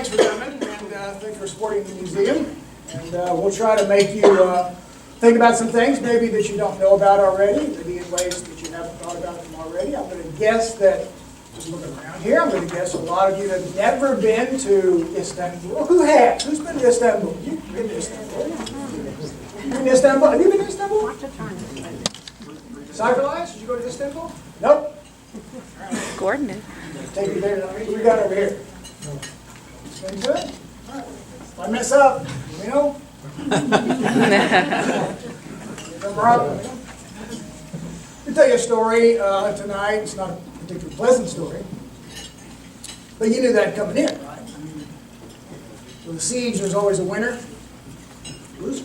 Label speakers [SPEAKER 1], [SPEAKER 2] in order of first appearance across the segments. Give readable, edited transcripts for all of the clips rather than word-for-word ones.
[SPEAKER 1] thanks for coming, and thanks for supporting the museum. And we'll try to make you think about some things maybe that you don't know about already, maybe in ways that you haven't thought about them already. I'm going to guess that, just looking around here, I'm going to guess a lot of you have never been to Istanbul. Who has? Who's been to Istanbul? You've been to Istanbul. You've been to Istanbul? Have you been to Istanbul? Cyberlife? Did you go to Istanbul? Nope.
[SPEAKER 2] Gordon is.
[SPEAKER 1] Take it there. What we got over here? Been to it? All right. If I mess up, you know? I'll tell you a story tonight. It's not a particularly pleasant story. But you knew that coming in, right? I mean, with a siege, there's always a winner, loser.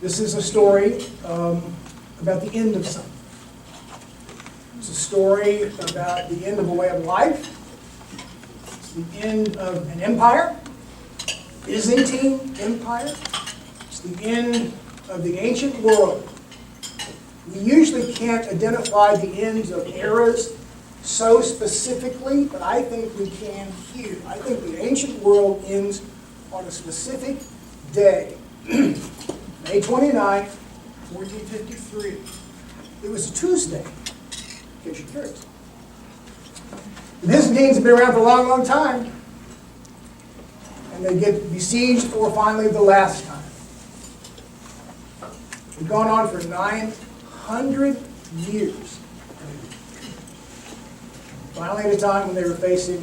[SPEAKER 1] This is a story about the end of something. It's a story about the end of a way of life. It's the end of an empire, Byzantine Empire. It's the end of the ancient world. We usually can't identify the ends of eras so specifically, but I think we can here. I think the ancient world ends on a specific day, May 29th, 1453. It was a Tuesday, in case you're curious. The Byzantines have been around for a long, long time, and they get besieged for finally the last time. It's gone on for 900 years. Finally, at a time when they were facing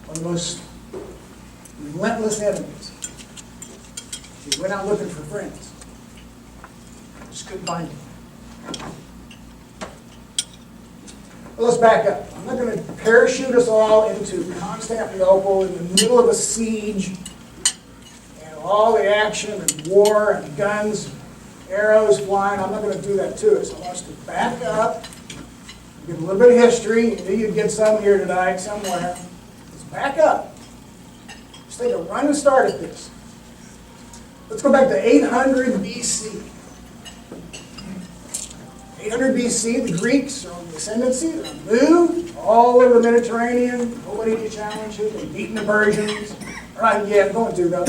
[SPEAKER 1] one of the most relentless enemies. They went out looking for friends. Just couldn't find them. Well, let's back up. I'm not going to parachute us all into Constantinople in the middle of a siege and all the action and war and guns, arrows flying. I'm not going to do that to us. I want us to back up, give a little bit of history. You knew you'd get some here tonight somewhere. Let's back up. Let's take a running start at this. Let's go back to 800 BC. 800 BC, the Greeks are on the ascendancy. They're on the move all over the Mediterranean. Nobody to challenge them. They've beaten the Persians. All right, yeah, I'm going to, though.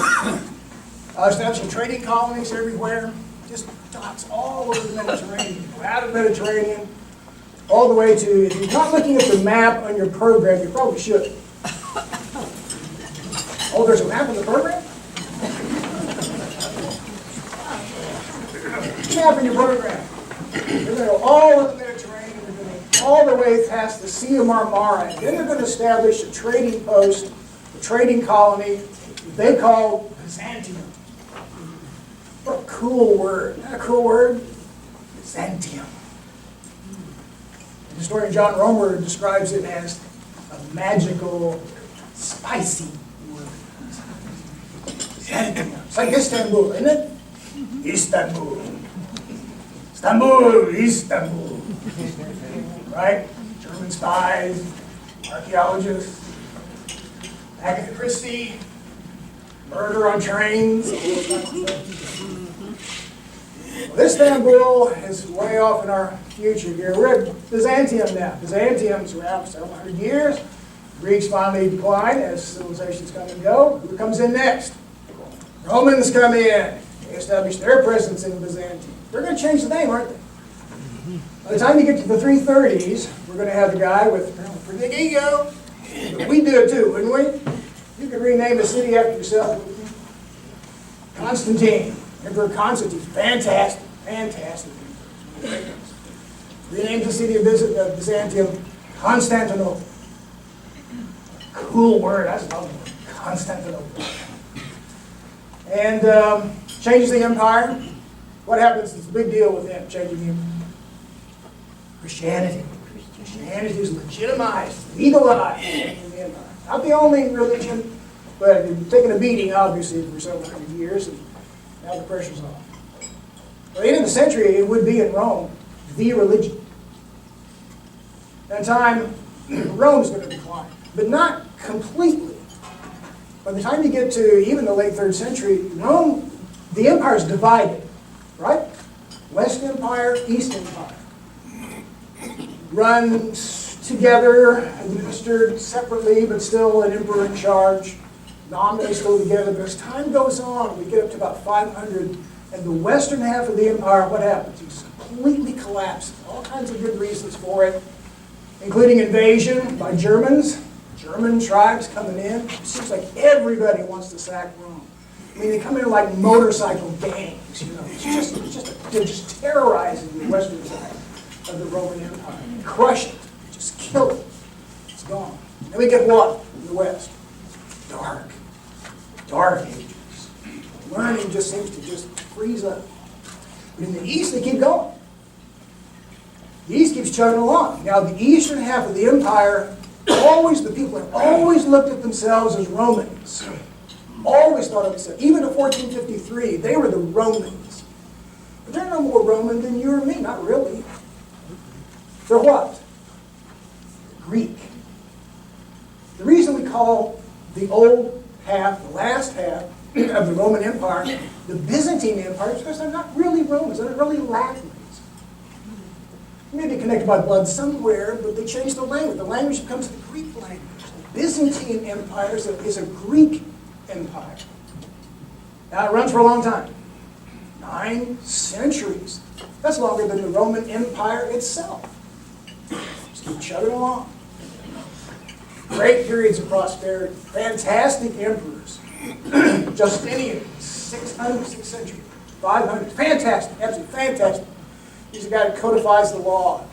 [SPEAKER 1] Establishing trading colonies everywhere. Just dots all over the Mediterranean. Out of the Mediterranean, all the way to, if you're not looking at the map on your program, you probably should. Oh, there's a map on the program? Map in your program. They're going to go all over the Mediterranean. They're going to go all the way past the Sea of Marmara. And then they're going to establish a trading post, a trading colony that they call Byzantium. What a cool word. Isn't that a cool word? Byzantium. The historian John Romer describes it as a magical, spicy word. Byzantium. It's like Istanbul, isn't it? Istanbul. Istanbul, Istanbul. Right? German spies, archaeologists, Agatha Christie, murder on trains. Well, Istanbul is way off in our future here. We're at Byzantium now. Byzantium's around several hundred years. Greeks finally decline as civilizations come and go. Who comes in next? Romans come in. They establish their presence in Byzantium. They're going to change the name, aren't they? By the time you get to the 330s, we're going to have a guy with a pretty big ego. But we'd do it too, wouldn't we? You could rename a city after yourself. Constantine. Emperor Constantine. Fantastic. Fantastic. Renamed the city of Byzantium Constantinople. Cool word. That's another word. Constantinople. And changes the empire. What happens? It's a big deal with them, changing the empire. Christianity. Christianity is legitimized, legalized in the empire. Not the only religion, but it's taken a beating, obviously, for several hundred years, and now the pressure's off. By the end of the century, it would be in Rome, the religion. At the time, Rome's going to decline, but not completely. By the time you get to even the late 3rd century, Rome, the empire's divided, right? West Empire, East Empire. Runs together, administered separately, but still an emperor in charge. Nominally still together, but as time goes on, we get up to about 500, and the western half of the empire, what happens? It's completely collapses. All kinds of good reasons for it, including invasion by Germans, German tribes coming in. It seems like everybody wants to sack Rome. I mean, they come in like motorcycle gangs, you know. They're just terrorizing the western side of the Roman Empire. Crush it, just kill it. It's gone. Then we get what in the west? Dark ages. Learning just seems to just freeze up. But in the east, they keep going. The east keeps chugging along. Now, the eastern half of the empire, the people have always looked at themselves as Romans. Always thought of themselves. Even in 1453, they were the Romans. But they're no more Roman than you or me. Not really. They're what? Greek. The reason we call the old half, the last half of the Roman Empire, the Byzantine Empire, is because they're not really Romans, they're not really Latins. Maybe connected by blood somewhere, but they changed the language. The language becomes the Greek language. The Byzantine Empire is a Greek empire. Now it runs for a long time. 9 centuries. That's longer than the Roman Empire itself. Just keep chugging along. Great periods of prosperity. Fantastic emperors. Justinian, 6th century, 500. Fantastic, absolutely fantastic. He's the guy who codifies the law.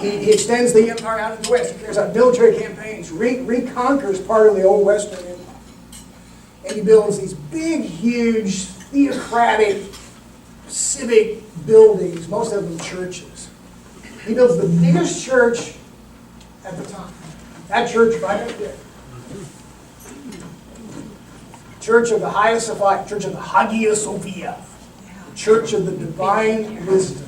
[SPEAKER 1] He extends the empire out in the west. He carries out military campaigns, reconquers part of the old Western Empire. And he builds these big, huge, theocratic, civic buildings, most of them churches. He builds the biggest church at the time. That church right up there. Church of the Hagia Sophia, Church of the Hagia Sophia, Church of the Divine Wisdom.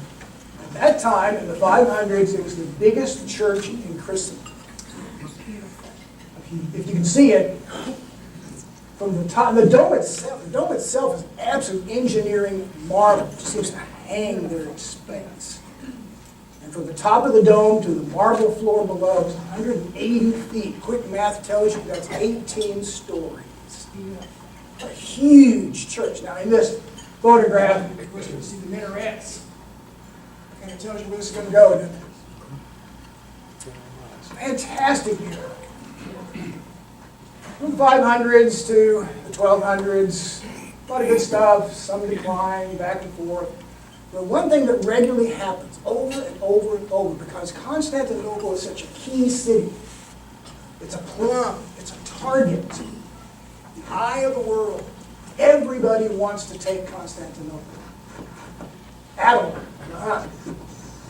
[SPEAKER 1] At that time, in the 500s, it was the biggest church in Christendom. If you can see it, from the top, the dome itself is absolute engineering marvel. It just seems to hang there in space. And from the top of the dome to the marble floor below is 180 feet. Quick math tells you that's 18 stories. A huge church. Now in this photograph, of course, you can see the minarets. Kind of tells you where this is going to go, doesn't it? Fantastic year. From the 500s to the 1200s, a lot of good stuff, some decline, back and forth. But one thing that regularly happens over and over and over, because Constantinople is such a key city, it's a plum, it's a target, the eye of the world. Everybody wants to take Constantinople. Adam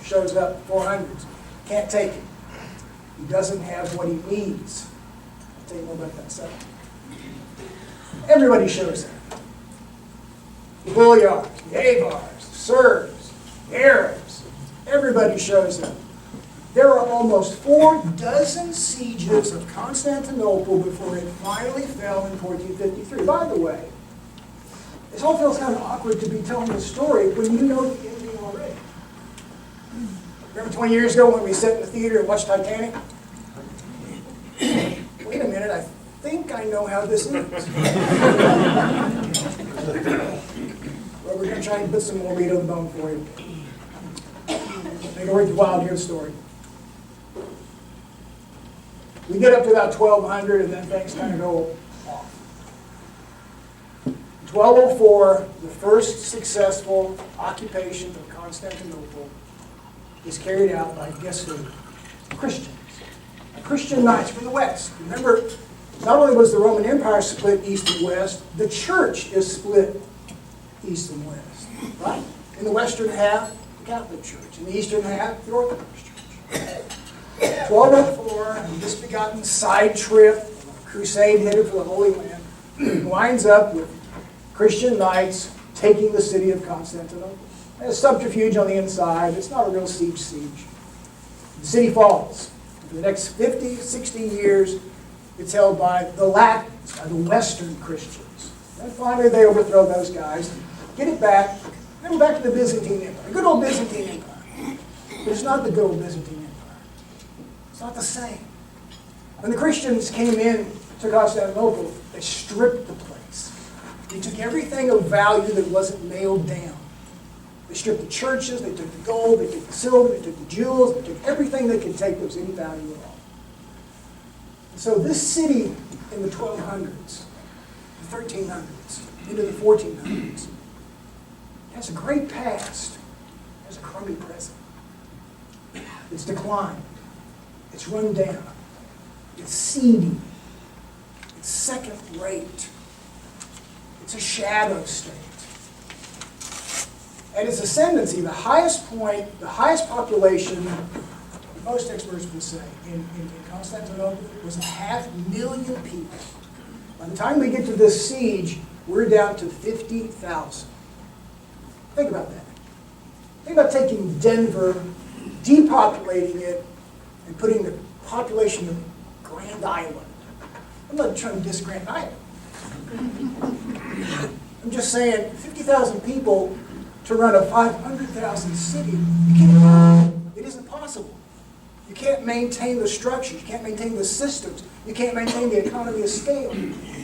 [SPEAKER 1] shows up 400s, can't take it. He doesn't have what he needs. I'll tell you more about that in a second. Everybody shows up. The Boyars, the Avars, the Serbs, the Arabs, everybody shows up. There are almost 4 dozen sieges of Constantinople before it finally fell in 1453. By the way, this all feels kind of awkward to be telling the story when you know the ending already. Remember 20 years ago when we sat in the theater and watched Titanic? Wait a minute, I think I know how this ends. Well, we're going to try and put some more meat on the bone for you. Make it worth your while to hear the story. We get up to about 1200 and then things kind of go off. 1204, the first successful occupation of Constantinople is carried out by, guess who? Christians. Christian knights from the West. Remember, not only was the Roman Empire split east and west, the church is split east and west. Right? In the western half, the Catholic Church. In the eastern half, the Orthodox Church. 1204, the misbegotten side trip, crusade headed for the Holy Land, winds up with Christian knights taking the city of Constantinople. There's subterfuge on the inside. It's not a real siege. The city falls. For the next 50, 60 years, it's held by the Latins, by the Western Christians. And finally, they overthrow those guys, get it back, and then we're back to the Byzantine Empire, the good old Byzantine Empire. But it's not the good old Byzantine Empire. It's not the same. When the Christians came in to Constantinople, they stripped the place. They took everything of value that wasn't nailed down. They stripped the churches, they took the gold, they took the silver, they took the jewels, they took everything they could take that was any value at all. And so this city in the 1200s, the 1300s, into the 1400s, has a great past, has a crummy present. It's declined, it's run down, it's seedy, it's second rate, it's a shadow state. At its ascendancy, the highest point, the highest population, most experts would say, in Constantinople was 500,000 people. By the time we get to this siege, we're down to 50,000. Think about that. Think about taking Denver, depopulating it, and putting the population of Grand Island. I'm not trying to diss Grand Island. I'm just saying, 50,000 people to run a 500,000 city, you can't. It isn't possible. You can't maintain the structure. You can't maintain the systems. You can't maintain the economy of scale.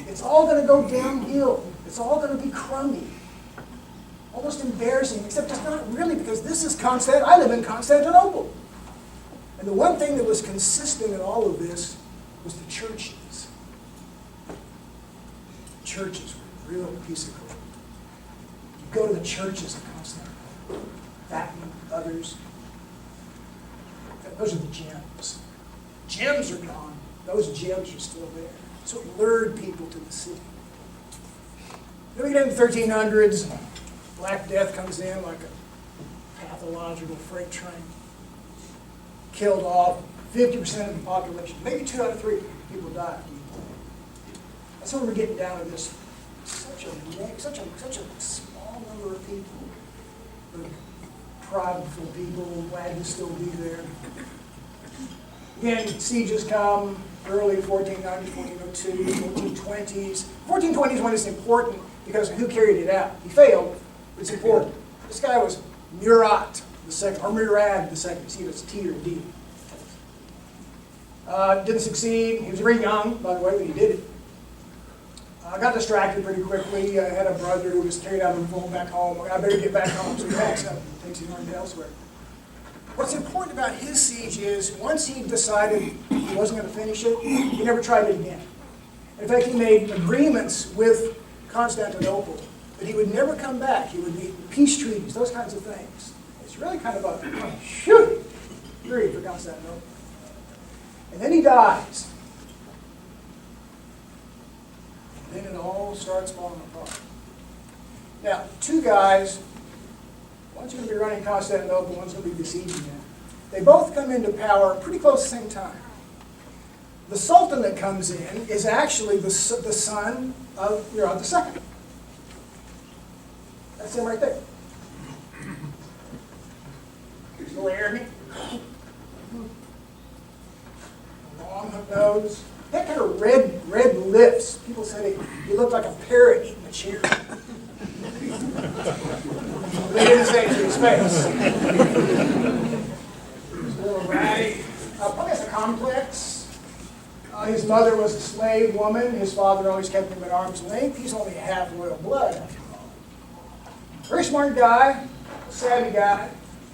[SPEAKER 1] It's all going to go downhill. It's all going to be crummy. Almost embarrassing, except it's not really, because this is Constantinople. I live in Constantinople. And the one thing that was consistent in all of this was the churches. The churches were a real piece of gold. You go to the churches of Constantinople, Vatican, others. Those are the gems. Gems are gone. Those gems are still there. That's what lured people to the city. Then we get into the 1300s. Black Death comes in like a pathological freight train. Killed off 50% of the population. Maybe 2 out of 3 people died. That's when we're getting down to this such a small number of people. The prideful people, glad to still be there. Again, sieges come early 1490s, 1402, 1420s. 1420s is when it's important because who carried it out? He failed. It's important. This guy was Murat II, or Murad II. See, it's T or D. Didn't succeed. He was very young, by the way, when he did it. Got distracted pretty quickly. I had a brother who was carried out of the phone back home. I better get back home, so he backs up and takes him on elsewhere. What's important about his siege is once he decided he wasn't going to finish it, he never tried it again. In fact, he made agreements with Constantinople that he would never come back. He would make peace treaties, those kinds of things. It's really kind of a period for Constantinople. And then he dies. And then it all starts falling apart. Now, 2 guys, one's going to be running Constantinople, one's going to be besieging it. They both come into power pretty close at the same time. The Sultan that comes in is actually the son of Murat II. That's him right there. Still arrogant. Long hook nose. That kind of red lips. People said he looked like a parrot eating a cherry. They didn't say it to his face. He's a little ratty. Probably has a complex. His mother was a slave woman. His father always kept him at arm's length. He's only half royal blood, after all. Very smart guy, savvy guy,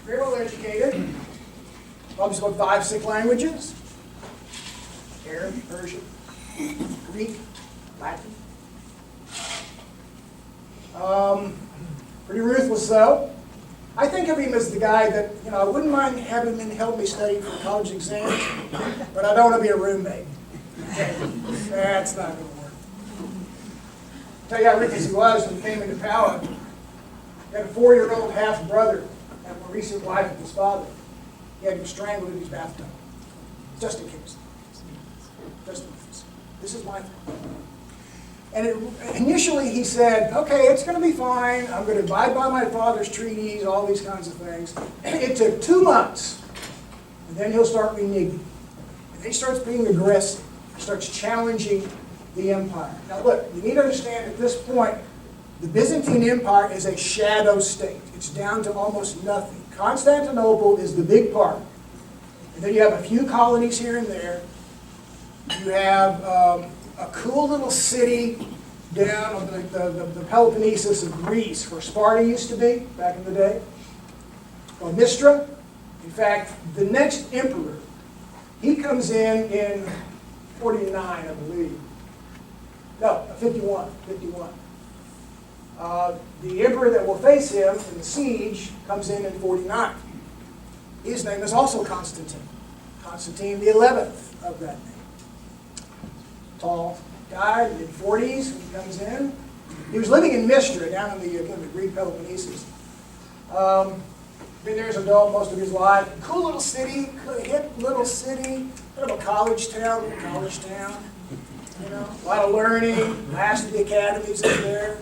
[SPEAKER 1] very well educated. Probably spoke 5, 6 languages. Arabic, Persian, Greek, Latin. Pretty ruthless, though. I think of him as the guy that, I wouldn't mind having him help me study for college exams, but I don't want to be a roommate. That's not going to work. I'll tell you how ruthless he was when he came into power. He had a 4-year-old half-brother and a recent wife of his father. He had him strangled in his bathtub, just in case. Just in case. This is my fault. And initially he said, okay, it's going to be fine. I'm going to abide by my father's treaties, all these kinds of things. It took 2 months. And then he'll start reneging. And then he starts being aggressive. He starts challenging the empire. Now look, you need to understand at this point, the Byzantine Empire is a shadow state. It's down to almost nothing. Constantinople is the big part. And then you have a few colonies here and there. You have a cool little city down on the Peloponnesus of Greece, where Sparta used to be back in the day, called Mystra. In fact, the next emperor, he comes in 49, I believe. No, 51. The emperor that will face him in the siege comes in 49. His name is also Constantine. Constantine the 11th of that name. Tall guy, mid-40s when he comes in. He was living in Mystra, down in the Greek Peloponnesus. Been there as an adult most of his life. Cool little city, hip little city, kind of a college town. You know, a lot of learning. Last of the academies is there.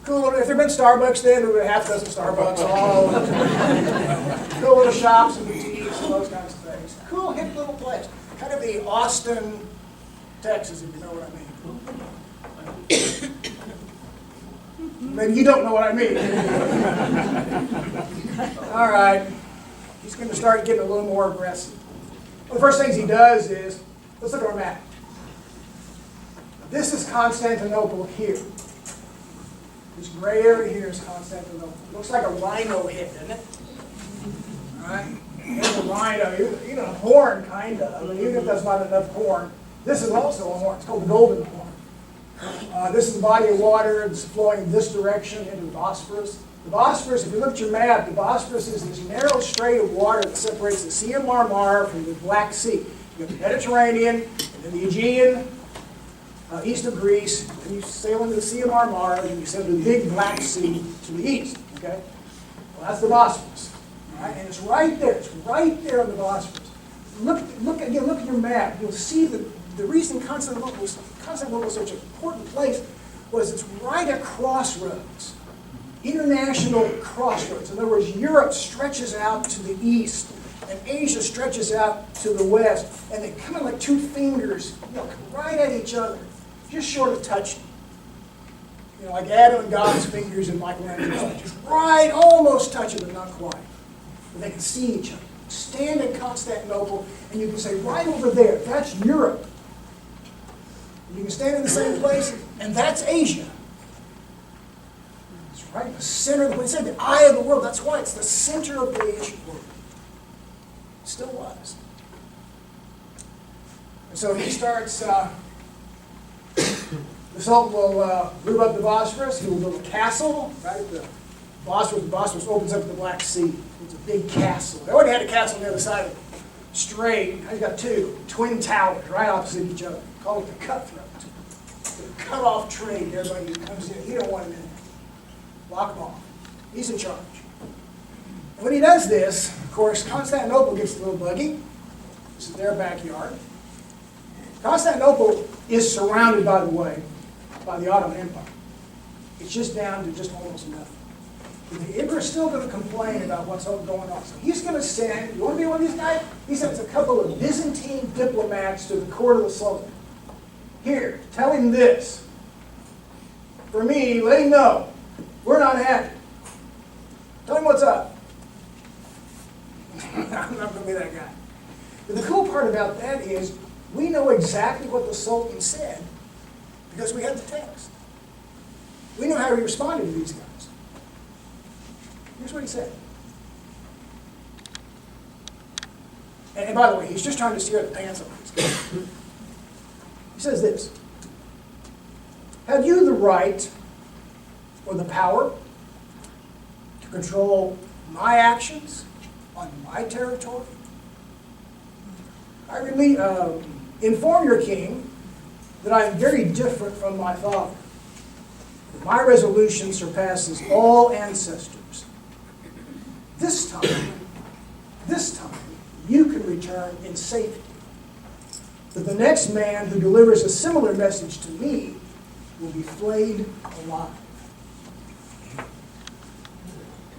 [SPEAKER 1] Cool little. If there'd been Starbucks then, there would have half a dozen Starbucks all over. Cool little shops and boutiques and those kinds of things. Cool, hip little place. Kind of the Austin, Texas, if you know what I mean. Maybe you don't know what I mean. All right. He's going to start getting a little more aggressive. One of the first things he does is, let's look at our map. This is Constantinople here. This gray area here is Constantinople. Looks like a rhino head, doesn't it? All right? There's a rhino, even a horn, kind of. I mean, even if that's not enough horn, this is also a horn. It's called the Golden Horn. This is a body of water that's flowing this direction into the Bosphorus. The Bosphorus, if you look at your map, the Bosphorus is this narrow strait of water that separates the Sea of Marmara from the Black Sea. You have the Mediterranean, and then the Aegean, east of Greece, and you sail into the Sea of Marmara, and you sail to the big Black Sea to the east. Okay? Well, that's the Bosphorus. All right? And it's right there. It's right there on the Bosphorus. Look at your map. You'll see that the reason Constantinople was such an important place was it's right at crossroads. International crossroads. In other words, Europe stretches out to the east, and Asia stretches out to the west, and they come in like two fingers, look right at each other, just short of touching. You know, like Adam and God's fingers and Michelangelo's, just right, almost touching, but not quite. But they can see each other. Stand in Constantinople, and you can say, right over there, that's Europe. You can stand in the same place, and that's Asia. It's right in the center of the, when it said the eye of the world, that's why it's the center of the ancient world. It still was. And so he starts, the Sultan will move up the Bosphorus, he will build a castle, right at the Bosphorus opens up to the Black Sea. It's a big castle. They already had a castle on the other side of the strait. Now you've got two twin towers right opposite each other. Call it the cutthroat. The cut-off trade. Everybody who comes in, he don't want him in there. Lock him off. He's in charge. And when he does this, of course, Constantinople gets a little buggy. This is their backyard. Constantinople is surrounded, by the way, by the Ottoman Empire. It's just down to just almost nothing. But the emperor is still going to complain about what's going on. So he's going to send, you want to be one of these guys? He sends a couple of Byzantine diplomats to the court of the Sultan. Here, tell him this. For me, let him know. We're not happy. Tell him what's up. I'm not going to be that guy. But the cool part about that is we know exactly what the Sultan said because we have the text. We know how he responded to these guys. Here's what he said. And by the way, he's just trying to steer the pants off these guys. He says this. Have you the right or the power to control my actions on my territory? I really inform your king that I am very different from my father. My resolution surpasses all ancestors. This time, you can return in safety. But the next man who delivers a similar message to me will be flayed alive.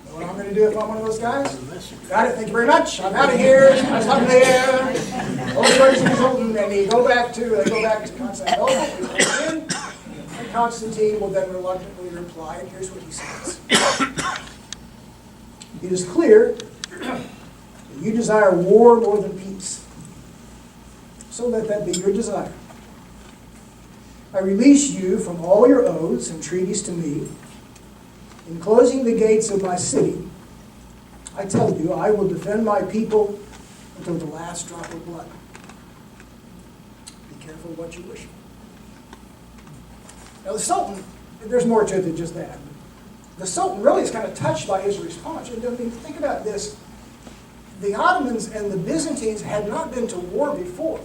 [SPEAKER 1] Know what I'm going to do if I'm one of those guys? Got it, thank you very much. I'm out of here. I'm up there. Everybody's consultant, and they go back to Constantinople. And Constantine will then reluctantly reply, and here's what he says. It is clear You desire war more than peace. So let that be your desire. I release you from all your oaths and treaties to me. In closing the gates of my city, I tell you, I will defend my people until the last drop of blood. Be careful what you wish for. Now the Sultan, there's more to it than just that. The Sultan really is kind of touched by his response. I mean, think about this. The Ottomans and the Byzantines had not been to war before.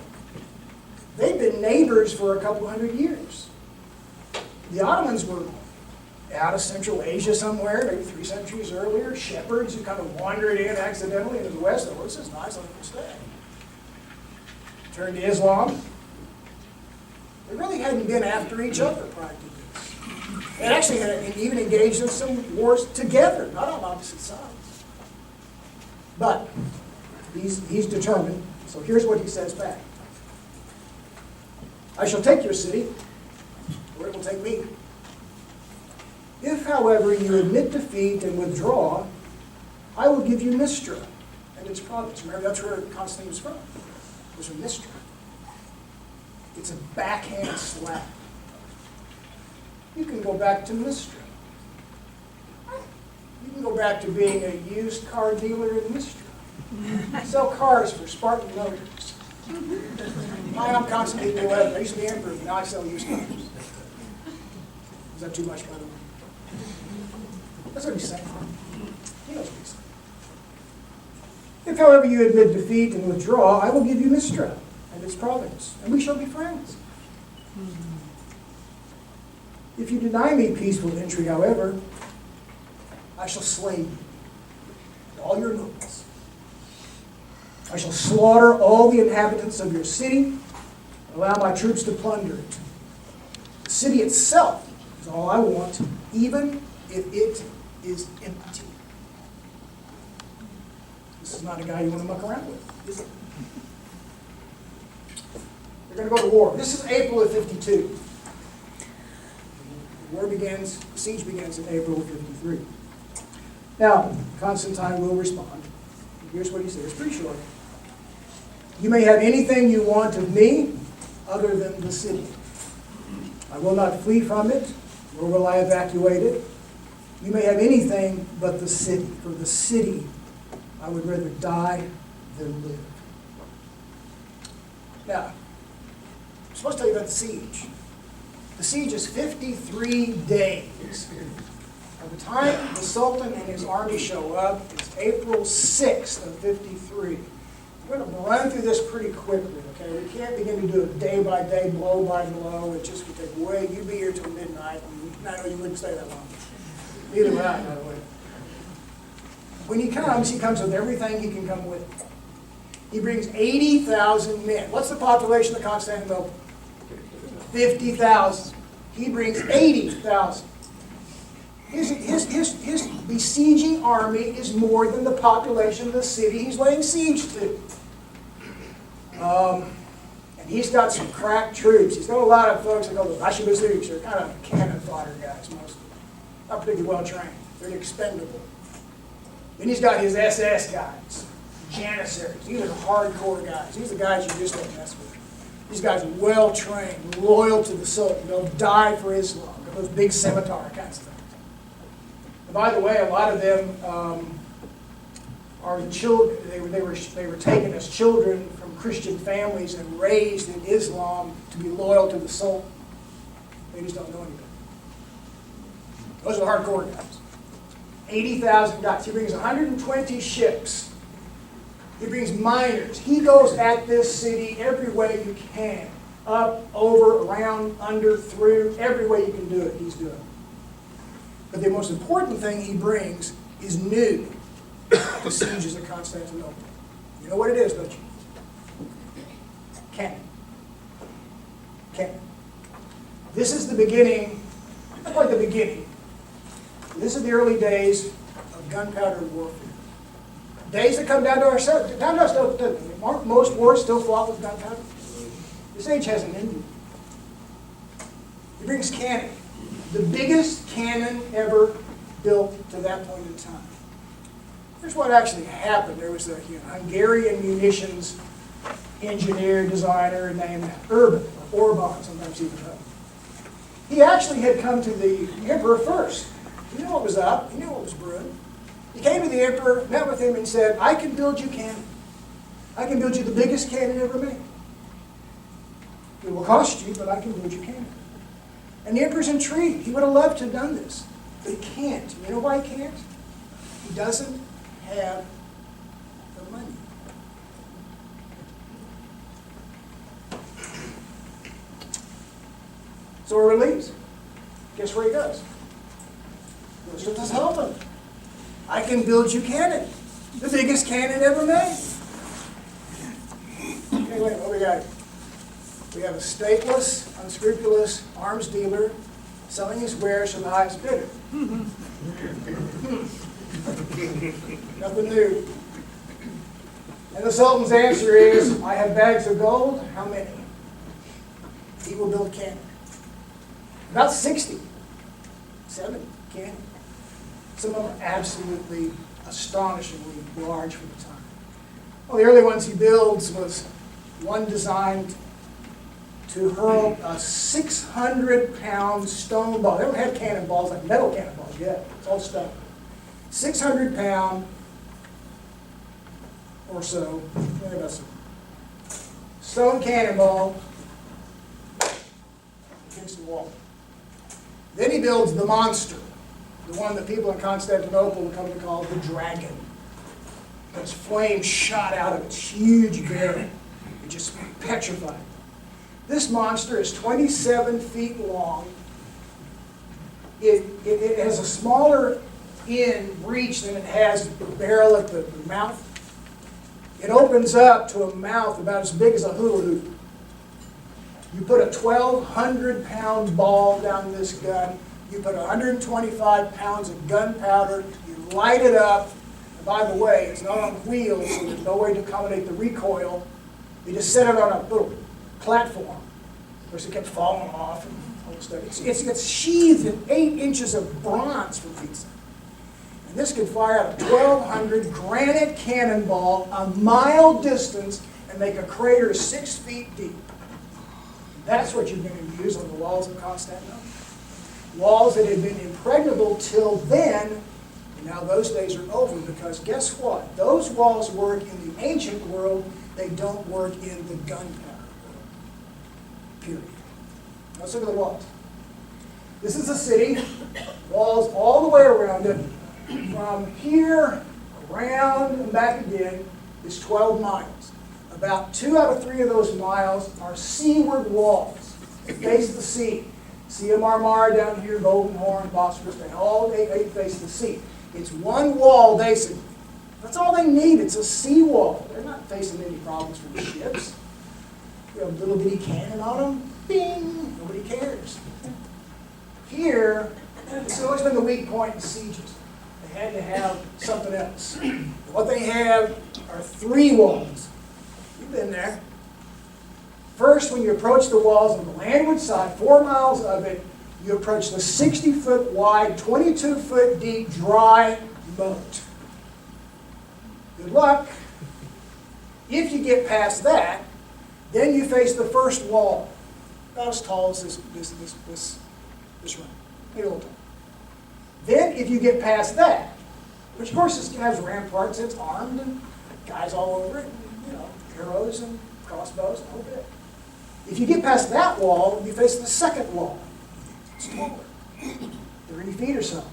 [SPEAKER 1] They'd been neighbors for a couple hundred years. The Ottomans were out of Central Asia somewhere, maybe 3 centuries earlier, shepherds who kind of wandered in accidentally into the West. Oh, this is nice, let me stay. Turned to Islam. They really hadn't been after each other prior to this. They actually had even engaged in some wars together, not on opposite sides. But he's determined, so here's what he says back. I shall take your city, or it will take me. If, however, you admit defeat and withdraw, I will give you Mistra and its province. Remember, that's where Constantine was from. It was from Mistra. It's a backhand slap. You can go back to Mistra. You can go back to being a used car dealer in Mistra. Sell cars for Spartan Motors. Hi, I'm Constantine the 11th. I used to be emperor, but now I sell used cars. Is that too much, by the way? That's what he's saying. He knows what he's saying. If, however, you admit defeat and withdraw, I will give you Mistra and its province, and we shall be friends. If you deny me peaceful entry, however, I shall slay you and all your nobles. I shall slaughter all the inhabitants of your city and allow my troops to plunder it. The city itself is all I want, even if it is empty. This is not a guy you want to muck around with, is it? They're going to go to war. This is April of 52. The war begins, the siege begins in April of 53. Now, Constantine will respond. Here's what he says, it's pretty short. You may have anything you want of me other than the city. I will not flee from it, nor will I evacuate it. You may have anything but the city. For the city, I would rather die than live. Now, I'm supposed to tell you about the siege. The siege is 53 days. By the time the Sultan and his army show up, it's April 6th of 53. We're going to run through this pretty quickly, okay? We can't begin to do it day by day, blow by blow. It just would take way. You'd be here till midnight, and I know you wouldn't stay that long. Neither would I, by the way. When he comes with everything he can come with. He brings 80,000 men. What's the population of Constantinople? 50,000. He brings 80,000. His besieging army is more than the population of the city he's laying siege to. And he's got some crack troops. He's got a lot of folks that go to Ashibazooks. They're kind of cannon fodder guys, most of them. Not particularly well trained. They're expendable. Then he's got his SS guys, Janissaries. These are hardcore guys. These are the guys you just don't mess with. These guys are well trained, loyal to the Sultan. They'll die for Islam. Those big scimitar kinds of things. And by the way, a lot of them are the children. They were taken as children from Christian families and raised in Islam to be loyal to the Sultan. They just don't know anything. Those are the hardcore guys. 80,000 guys. He brings 120 ships. He brings miners. He goes at this city every way you can. Up, over, around, under, through. Every way you can do it, he's doing it. But the most important thing he brings is new to sieges at Constantinople. You know what it is, don't you? Cannon. Cannon. This is the beginning, not quite the beginning. This is the early days of gunpowder warfare. Days that come down to ourselves. Down to us, aren't most wars still fought with gunpowder? This age hasn't ended. He brings cannon. The biggest cannon ever built to that point in time. Here's what actually happened. There was a Hungarian munitions engineer, designer named Urban, or Orban, sometimes even known. He actually had come to the emperor first. He knew what was up. He knew what was brewing. He came to the emperor, met with him, and said, I can build you cannon. I can build you the biggest cannon ever made. It will cost you, but I can build you cannon. And the emperor's intrigued. He would have loved to have done this, but he can't. You know why he can't? He doesn't have the money. So he leaves. Guess where he goes? He goes to his husband. I can build you cannon. The biggest cannon ever made. Okay, wait, what we got? We have a stateless, unscrupulous arms dealer selling his wares to the highest bidder. Nothing new. And the Sultan's answer is, I have bags of gold. How many? He will build cannon. About 60. 70 cannon. Some of them are absolutely astonishingly large for the time. Well, the early ones he builds was one designed to hurl a 600-pound stone ball. They don't have cannonballs like metal cannonballs yet. It's all stone. 600-pound or so, stone cannonball against the wall. Then he builds the monster, the one that people in Constantinople will come to call the dragon. Those flames shot out of its huge barrel. It just petrified. This monster is 27 feet long. It has a smaller end breech than it has the barrel at the mouth. It opens up to a mouth about as big as a hula hoop. You put a 1,200-pound ball down this gun. You put 125 pounds of gunpowder. You light it up. And by the way, it's not on wheels, so there's no way to accommodate the recoil. You just set it on a little platform. Of course, it kept falling off and all this stuff. It's sheathed in 8 inches of bronze, for Pete's sake. And this could fire out a 1,200 granite cannonball a mile distance and make a crater 6 feet deep. That's what you're going to use on the walls of Constantinople. Walls that had been impregnable till then, and now those days are over, because guess what? Those walls work in the ancient world. They don't work in the gunpowder world. Period. Let's look at the walls. This is a city. Walls all the way around it. From here, around, and back again, is 12 miles. About 2 out of 3 of those miles are seaward walls. They face the sea. Sea of Marmara down here, Golden Horn, Bosphorus, they all face the sea. It's one wall, basically. That's all they need. It's a seawall. They're not facing any problems from the ships. You have a little bitty cannon on them. Bing! Nobody cares. Here, it's always been the weak point in sieges. They had to have something else. What they have are 3 walls. You've been there. First, when you approach the walls on the landward side, 4 miles of it, you approach the 60-foot wide, 22-foot deep, dry moat. Good luck. If you get past that, then you face the first wall, about as tall as this room, maybe a little tall. Then, if you get past that, which of course has ramparts, it's armed, and guys all over it, and, arrows and crossbows, and the whole bit. If you get past that wall, you face the second wall. It's taller, 30 feet or so,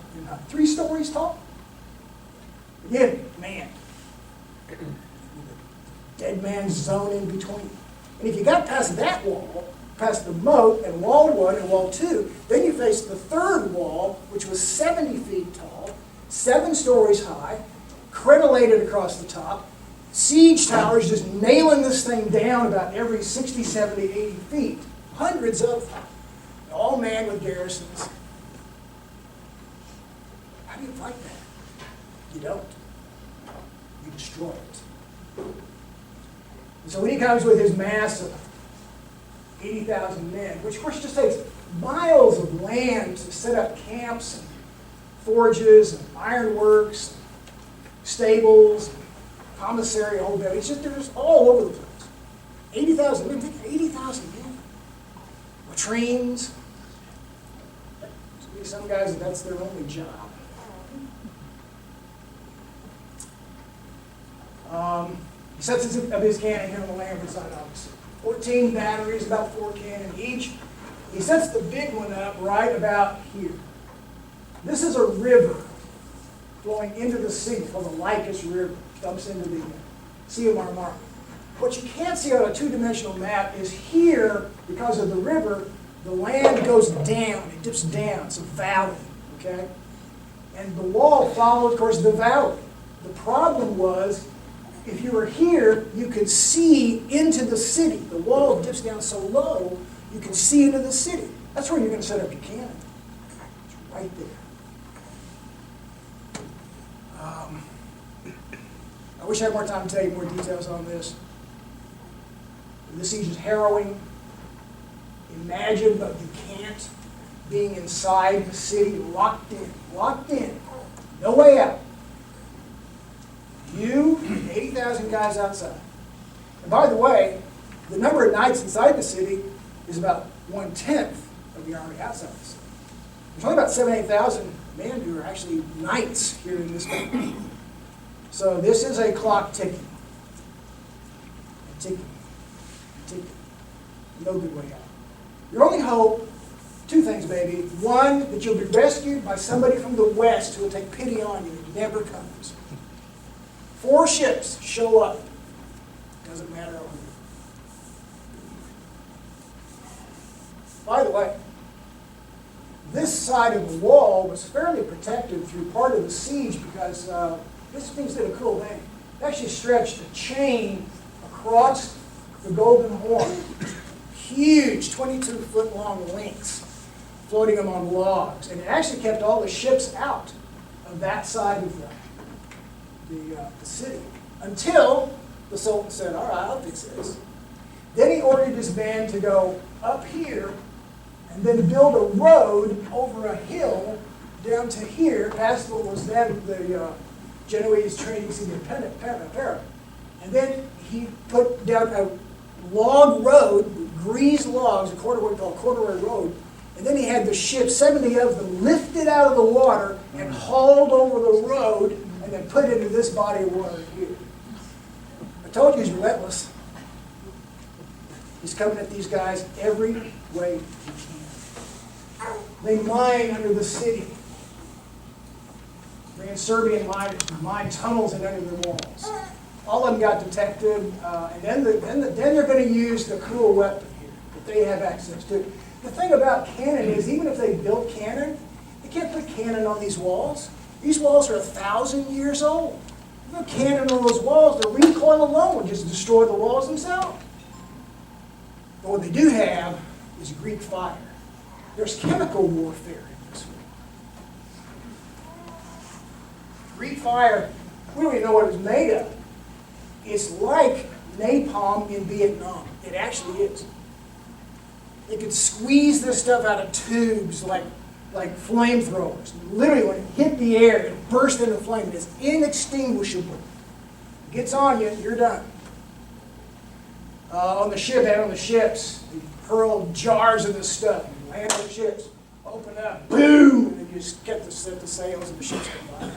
[SPEAKER 1] 3 stories tall. Again, man. Dead man's zone in between. And if you got past that wall, past the moat and wall 1 and wall 2, then you face the third wall, which was 70 feet tall, 7 stories high, crenellated across the top, siege towers just nailing this thing down about every 60, 70, 80 feet. Hundreds of them. All manned with garrisons. How do you fight that? You don't. You destroy it. And so when he comes with his mass of 80,000 men, which of course just takes miles of land to set up camps and forges and ironworks, stables, commissary, a whole bit. It's just, there's all over the place. 80,000 men, think 80,000 men. Latrines. Some guys, that's their only job. He sets up his cannon here on the landward side, obviously. 14 batteries, about 4 cannon each. He sets the big one up right about here. This is a river flowing into the sea called the Lycus River. Dumps into the Sea of Marmara. What you can't see on a two-dimensional map is here, because of the river, the land goes down. It dips down. It's a valley, okay? And the wall followed, of course, the valley. The problem was, if you were here, you could see into the city. The wall dips down so low, you can see into the city. That's where you're going to set up your cannon. It's right there. I wish I had more time to tell you more details on this. The siege is harrowing. Imagine, but you can't, being inside the city, locked in, no way out. You, 80,000 guys outside. And by the way, the number of knights inside the city is about 1/10 of the army outside the city. There's only about 7,000, 8,000 men who are actually knights here in this country. So this is a clock ticking. Ticking. No good way out. Your only hope, two things, baby. One, that you'll be rescued by somebody from the west who will take pity on you. It never comes. 4 ships show up. Doesn't matter who. By the way, this side of the wall was fairly protected through part of the siege because this thing did a cool thing. It actually stretched a chain across the Golden Horn. Huge 22-foot long links, floating them on logs. And it actually kept all the ships out of that side of the city until the Sultan said, all right, I'll fix this. Then he ordered his band to go up here and then build a road over a hill down to here, past what was then the Genoese trading city of Pera. And then he put down a log road, greased logs, what we call corduroy road, and then he had the ships, 70 of them, lifted out of the water and hauled over the road and then put into this body of water here. I told you he's relentless. He's coming at these guys every way he can. They mine under the city. Bringing Serbian miners to mine tunnels and under their walls. All of them got detected, and then they're going to use the cool weapon here that they have access to. The thing about cannon is, even if they built cannon, they can't put cannon on these walls. These walls are 1,000 years old. If you put cannon on those walls, the recoil alone would just destroy the walls themselves. But what they do have is Greek fire. There's chemical warfare in this one. Greek fire, we don't even know what it was made of. It's like napalm in Vietnam. It actually is. They could squeeze this stuff out of tubes like flamethrowers. Literally, when it hit the air, it burst into flame. It's inextinguishable. It gets on you, you're done. On the ships, they hurl jars of this stuff. Land on the ships, open up, boom, and then you just get set the sails and the ships come by.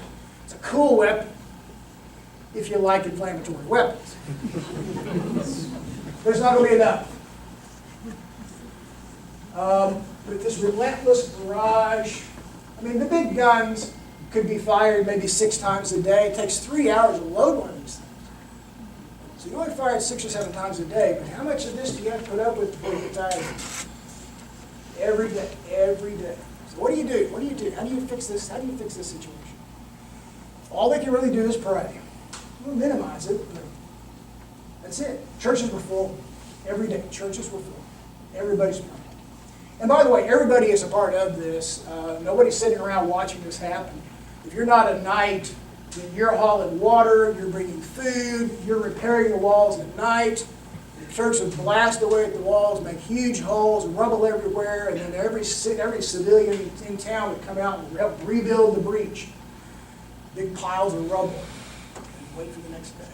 [SPEAKER 1] It's a cool weapon if you like inflammatory weapons. There's not going to be enough. With this relentless barrage, I mean, the big guns could be fired maybe 6 times a day. It takes 3 hours to load one of these things. So you only fire it 6 or 7 times a day, but how much of this do you have to put up with before you get tired of it? Every day. So what do you do? What do you do? How do you fix this? How do you fix this situation? All they can really do is pray. We'll minimize it, but that's it. Churches were full every day. Churches were full. Everybody's praying. And by the way, everybody is a part of this. Nobody's sitting around watching this happen. If you're not a knight, then you're hauling water, you're bringing food, you're repairing the walls at night. The church would blast away at the walls, make huge holes, rubble everywhere, and then every civilian in town would come out and help rebuild the breach. Big piles of rubble. wait for the next day.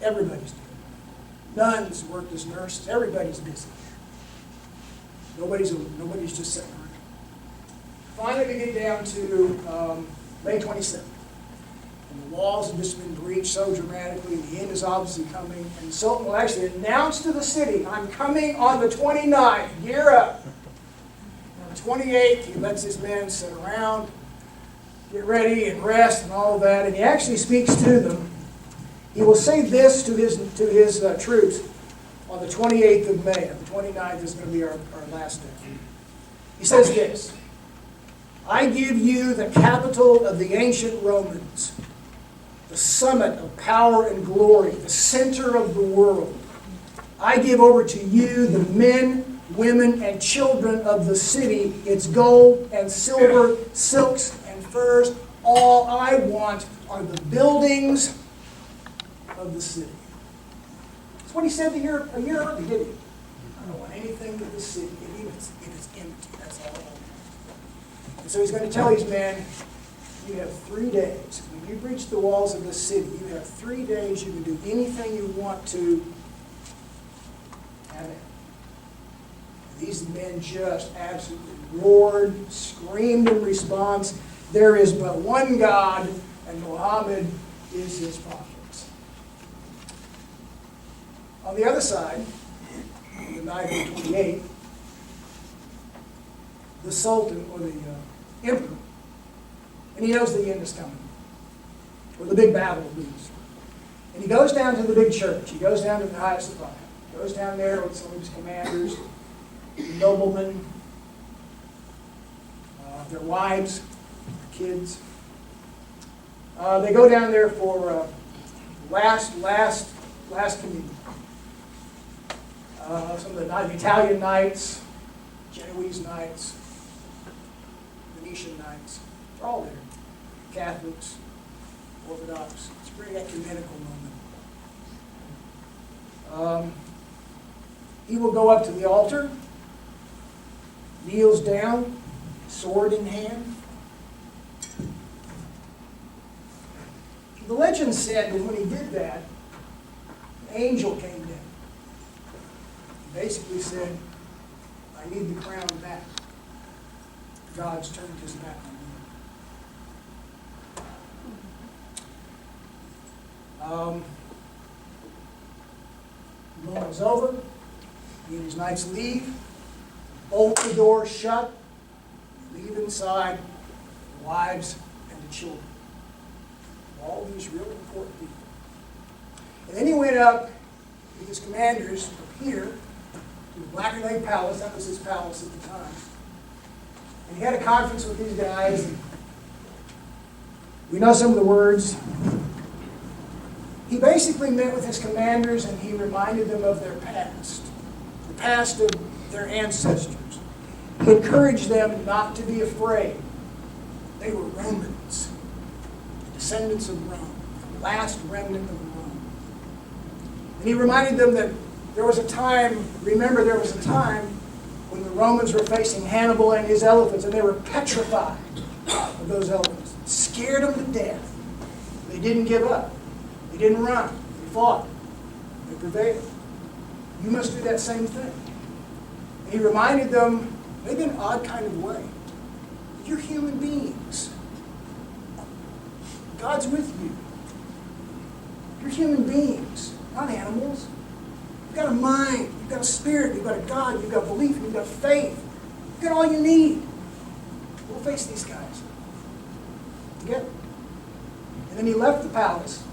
[SPEAKER 1] Everybody's doing it. Nuns worked as nurses. Everybody's busy. Nobody's just sitting around. Finally, we get down to May 27th. And the walls have just been breached so dramatically, and the end is obviously coming. And the Sultan will actually announce to the city, I'm coming on the 29th, gear up. On the 28th, he lets his men sit around, get ready and rest and all of that. And he actually speaks to them. He will say this to his troops on the 28th of May. The 29th is going to be our last day. He says this, I give you the capital of the ancient Romans, the summit of power and glory, the center of the world. I give over to you the men, women, and children of the city, its gold and silver, silks and furs. All I want are the buildings of the city. That's what he said a year earlier, didn't he? I don't want anything but the city, even if it's empty. That's all I want. And so he's going to tell his men, you have 3 days. When you breach the walls of the city, you have 3 days. You can do anything you want to have it. These men just absolutely roared, screamed in response, there is but one God, and Muhammad is his prophet. On the other side, on the night of the 28th, the Sultan, or the Emperor, and he knows the end is coming, or the big battle will lose. And he goes down to the big church. He goes down to the highest of He goes down there with some of his commanders, the noblemen, their wives, their kids. They go down there for last communion. Some of the Italian knights, Genoese knights, Venetian knights, they're all there. Catholics, Orthodox. It's a pretty ecumenical moment. He will go up to the altar, kneels down, sword in hand. The legend said that when he did that, an angel came down. He basically said, I need the crown back. God's turned his back on me. The moment is over. He and his knights leave. Bolt the door shut. Leave inside the wives and the children. All these really important people. And then he went up with his commanders from here to the Black and Lake Palace. That was his palace at the time. And he had a conference with these guys. And we know some of the words. He basically met with his commanders and he reminded them of their past. The past of their ancestors. He encouraged them not to be afraid. They were Romans. Descendants of Rome, the last remnant of Rome. And he reminded them that there was a time when the Romans were facing Hannibal and his elephants, and they were petrified of those elephants. It scared them to death. They didn't give up. They didn't run. They fought. They prevailed. You must do that same thing. And he reminded them, maybe in an odd kind of way, that you're human beings. God's with you. You're human beings, not animals. You've got a mind, you've got a spirit, you've got a God, you've got belief, you've got faith. You've got all you need. We'll face these guys together. And then he left the palace,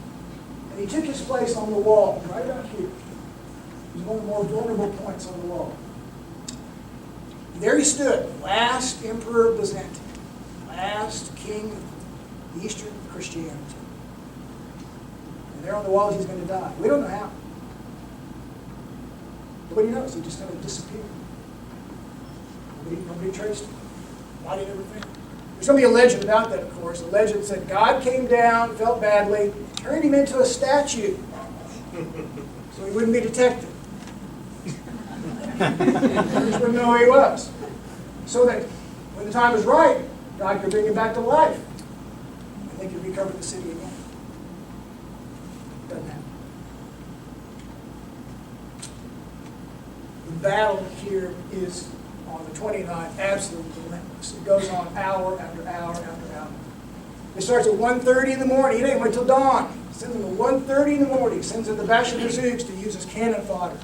[SPEAKER 1] and he took his place on the wall, right out here. It was one of the more vulnerable points on the wall. And there he stood, last emperor of Byzantium, last king of Eastern Christianity. And there on the wall, he's going to die. We don't know how. Nobody knows. He just kind of disappeared. Nobody traced him. Body never found. There's going to be a legend about that, of course. A legend said God came down, felt badly, turned him into a statue so he wouldn't be detected. Others wouldn't know who he was. So that when the time is right, God could bring him back to life. And they could recover the city again. battle here is on the 29th absolutely relentless. It goes on hour after hour after hour. It starts at 1:30 in the morning. He didn't wait till dawn. He sends them at 1:30 in the morning. He sends in the Bashar-Bazooks to use as cannon fodder.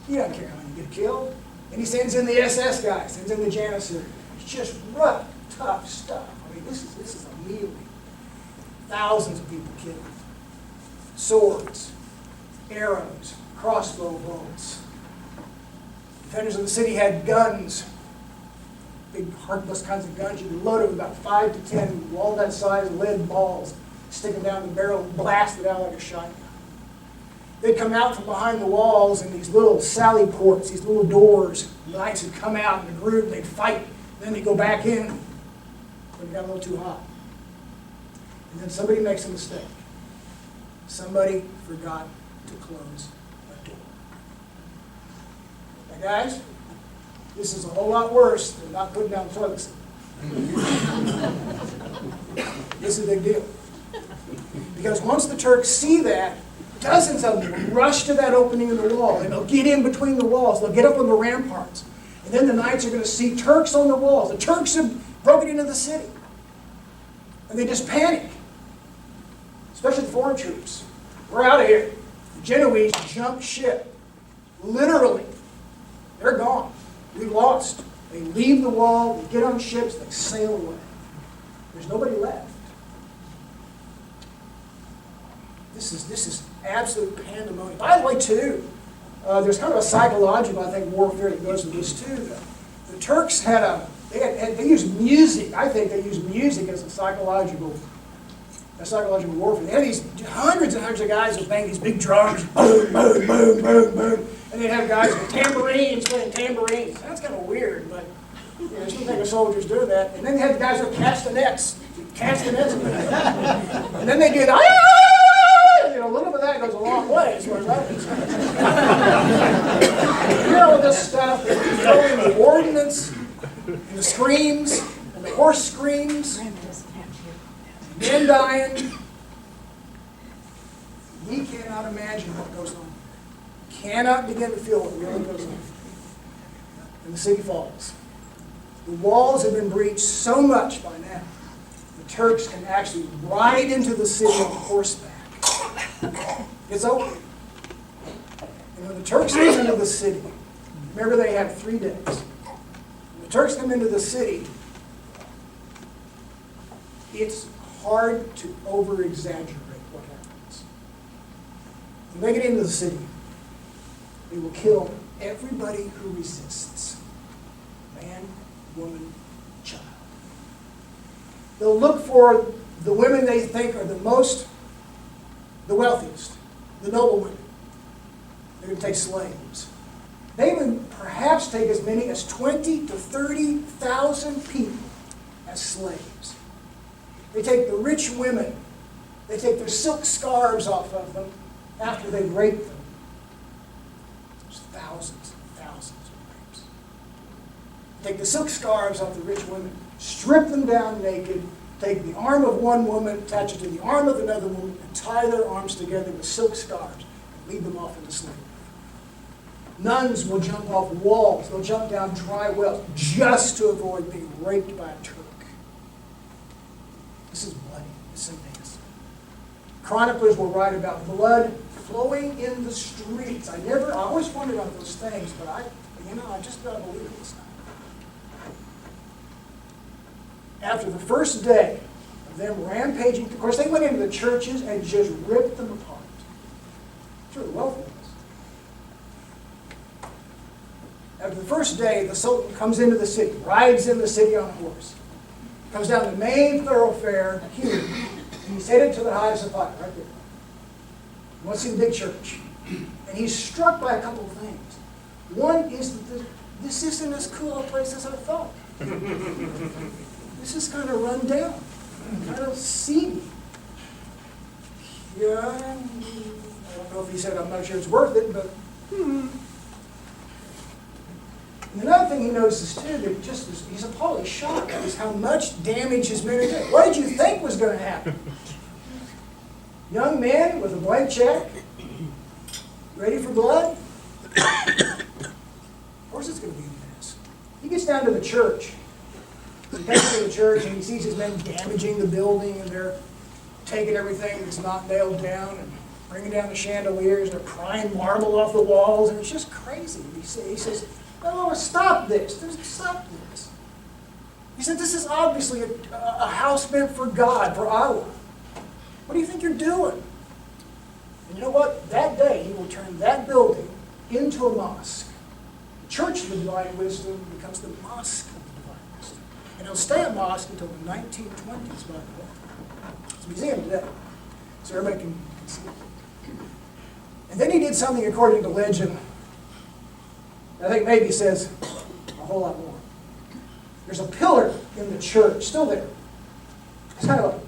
[SPEAKER 1] He doesn't care how many get killed. And he sends in the SS guys, sends in the Janissaries. It's just rough, tough stuff. I mean, this is a melee. Thousands of people killed. Swords, arrows, crossbow bolts. Defenders of the city had guns, big harmless kinds of guns. You could load it with about 5 to 10 walnut sized lead balls, stick them down the barrel and blast it out like a shotgun. They'd come out from behind the walls in these little sally ports, these little doors. The knights would come out in a group, they'd fight, then they'd go back in. But it got a little too hot. And then somebody makes a mistake. Somebody forgot to close a door. Now guys, this is a whole lot worse than not putting down the toilet seat. This is a big deal. Because once the Turks see that, dozens of them will rush to that opening in the wall, and they'll get in between the walls. They'll get up on the ramparts. And then the knights are going to see Turks on the walls. The Turks have broken into the city. And they just panic. Especially the foreign troops. We're out of here. The Genoese jump ship. Literally. They're gone. We lost. They leave the wall, they get on ships, they sail away. There's nobody left. This is absolute pandemonium. By the way, too, there's kind of a psychological, I think, warfare that goes with this too. The Turks they used music. I think they used music as a psychological warfare. They had these hundreds and hundreds of guys who bang these big drums, boom, boom, boom, boom, boom, and they'd have guys with tambourines playing tambourines. That's kind of weird, but there's no think of soldiers doing that. And then they had the guys with castanets, and then they did. A little bit of that goes a long way as far as I'm concerned. You hear all this stuff, and you throw in the ordnance, and the screams, and the horse screams, men dying. We cannot imagine what goes on. Cannot begin to feel what really goes on. And the city falls. The walls have been breached so much by now, the Turks can actually ride into the city on horseback. It's open. And when the Turks come into the city, remember they have 3 days. When the Turks come into the city, it's hard to over-exaggerate what happens. When they get into the city, they will kill everybody who resists. Man, woman, child. They'll look for the women they think are the wealthiest, the noble women. They're going to take slaves. They would perhaps take as many as 20,000 to 30,000 people as slaves. They take the rich women. They take their silk scarves off of them after they've raped them. There's thousands and thousands of rapes. Take the silk scarves off the rich women, strip them down naked, take the arm of one woman, attach it to the arm of another woman, and tie their arms together with silk scarves and lead them off into slavery. Nuns will jump off walls. They'll jump down dry wells just to avoid being raped by a Turk. This is bloody. This is nasty. Chroniclers will write about blood flowing in the streets. I always wondered about those things, but I just don't believe it this time. After the first day of them rampaging, of course, they went into the churches and just ripped them apart. Sure, the wealthy ones. After the first day, the Sultan comes into the city, rides in the city on a horse, comes down the main thoroughfare here, and he's headed to the Hagia Sophia, right there. He wants to see the big church. And he's struck by a couple of things. One is that this isn't as cool a place as I thought. This is kind of run down, kind of seedy. Yeah, I don't know if he said, I'm not sure it's worth it, but And another thing he notices too, that he's appalled, he's shocked, is how much damage his men are doing. What did you think was going to happen? Young men with a blank check, ready for blood? course it's going to be a mess. He gets down to the church. He comes to the church and he sees his men damaging the building, and they're taking everything that's not nailed down and bringing down the chandeliers. They're prying marble off the walls, and it's just crazy. He says, "No, stop this. Stop this." He said, "This is obviously a house meant for God, for Allah. What do you think you're doing?" And you know what? That day, he will turn that building into a mosque. The Church of the Divine Wisdom becomes the Mosque of the Divine Wisdom. And it'll stay a mosque until the 1920s, by the way. It's a museum today, so everybody can see it. And then he did something according to legend, I think maybe says a whole lot more. There's a pillar in the church, still there. It's kind of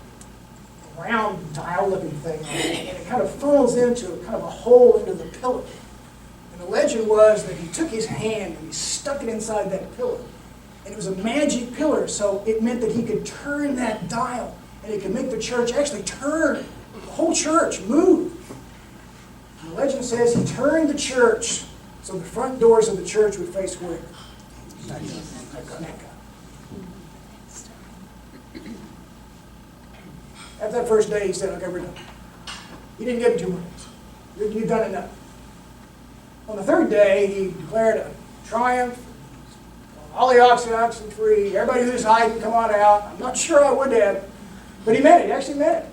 [SPEAKER 1] a round dial-looking thing, and it kind of funnels into kind of a hole into the pillar. And the legend was that he took his hand and he stuck it inside that pillar. And it was a magic pillar, so it meant that he could turn that dial, and it could make the church actually turn, the whole church move. And the legend says he turned the church so the front doors of the church would face where? Mecca. After that first day, he said, "Okay, we're done." He didn't give him 2 more days. You've done enough. On the third day, he declared a triumph. All the oxen free. Everybody who's hiding, come on out. I'm not sure I would have, but he meant it. He actually meant it.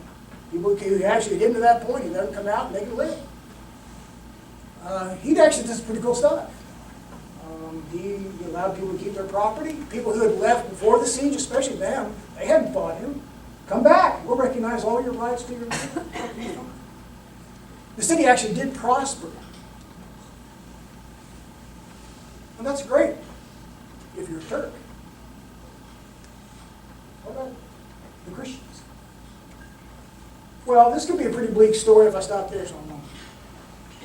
[SPEAKER 1] People who actually get him to that point, he let them come out and they can live. He actually did some pretty cool stuff. He allowed people to keep their property. People who had left before the siege, especially them, they hadn't fought him. Come back. We'll recognize all your rights to your land. The city actually did prosper. And that's great if you're a Turk. What about the Christians? Well, this could be a pretty bleak story if I stop there so long.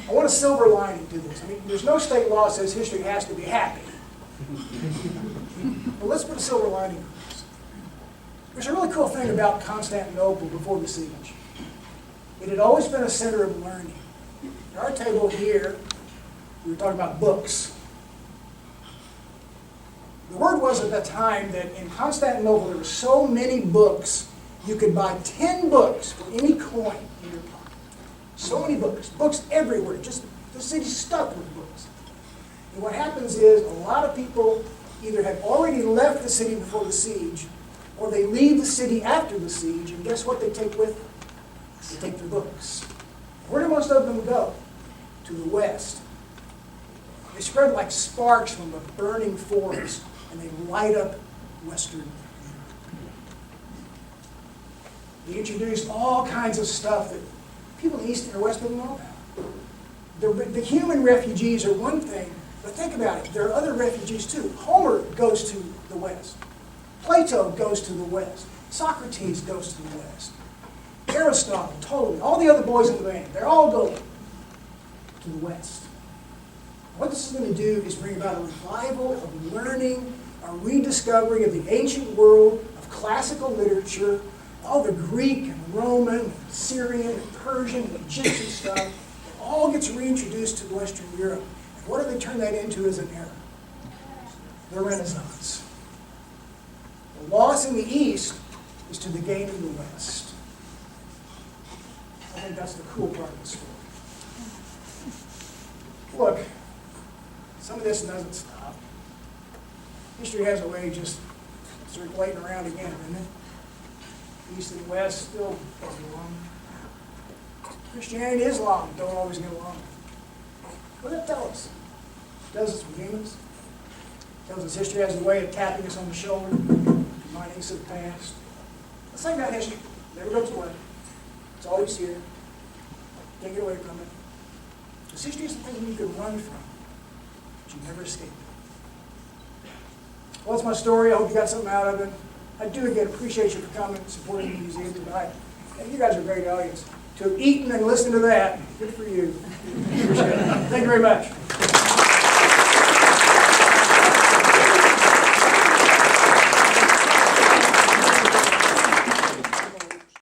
[SPEAKER 1] I want a silver lining to this. I mean, there's no state law that says history has to be happy. But let's put a silver lining on this. There's a really cool thing about Constantinople before the siege. It had always been a center of learning. At our table here, we were talking about books. The word was at that time that in Constantinople there were so many books, you could buy 10 books for any coin in your pocket. So many books. Books everywhere. Just the city's stuck with books. And what happens is a lot of people either had already left the city before the siege, or they leave the city after the siege, and guess what they take with them? They take their books. Where do most of them go? To the west. They spread like sparks from a burning forest, and they light up Western Europe. They introduced all kinds of stuff that people in the East and West didn't know about. The human refugees are one thing, but think about it. There are other refugees too. Homer goes to the west. Plato goes to the west. Socrates goes to the west. Aristotle, Ptolemy, all the other boys in the band, they're all going to the west. What this is going to do is bring about a revival of learning, a rediscovery of the ancient world, of classical literature, all the Greek and Roman and Syrian and Persian and Egyptian stuff. It all gets reintroduced to Western Europe. And what do they turn that into as an era? The Renaissance. The loss in the East is to the gain in the West. I think that's the cool part of the story. Look, some of this doesn't stop. History has a way of just circulating around again, doesn't it? East and West still doesn't belong. Christianity and Islam don't always get along. What does that tell us? It tells us we're humans. It tells us history has a way of tapping us on the shoulder, reminding us of the past. Let's think about history. It never goes away. It's always here. Can't get away from it. Because history is the thing you can run from, but you never escape it. Well, that's my story. I hope you got something out of it. I do, again, appreciate you for coming and supporting the museum tonight. And you guys are a great audience. To have eaten and listened to that, good for you. Appreciate it. Thank you very much.